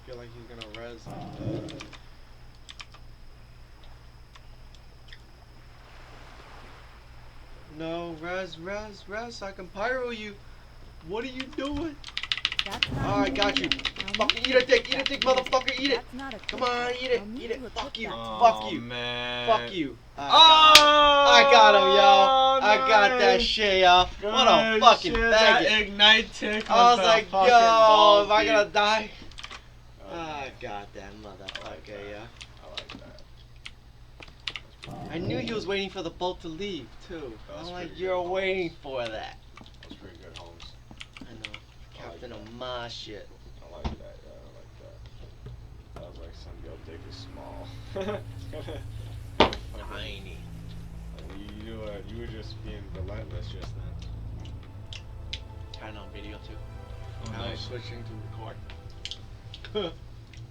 feel like he's gonna res like that. No, res, I can pyro you. What are you doing? Alright, got you. Fucking eat a dick, motherfucker, eat it. Come on, eat it. Fuck you, fuck you. Man. Fuck you. I got him, yo. I got that shit, yo. What a fucking faggot. Ignite tick. I was like, yo, am I gonna die? I got that motherfucker, yo. I like that. I knew he was waiting for the boat to leave, too. I'm like, pretty you're good, waiting for that. That was pretty good, Holmes. I know. Captain of my shit. I like that, yeah, I like that. That was like some yo dick is small. Tiny. You were just being relentless just then. Turn on video too. Oh, Now I'm nice. switching to record.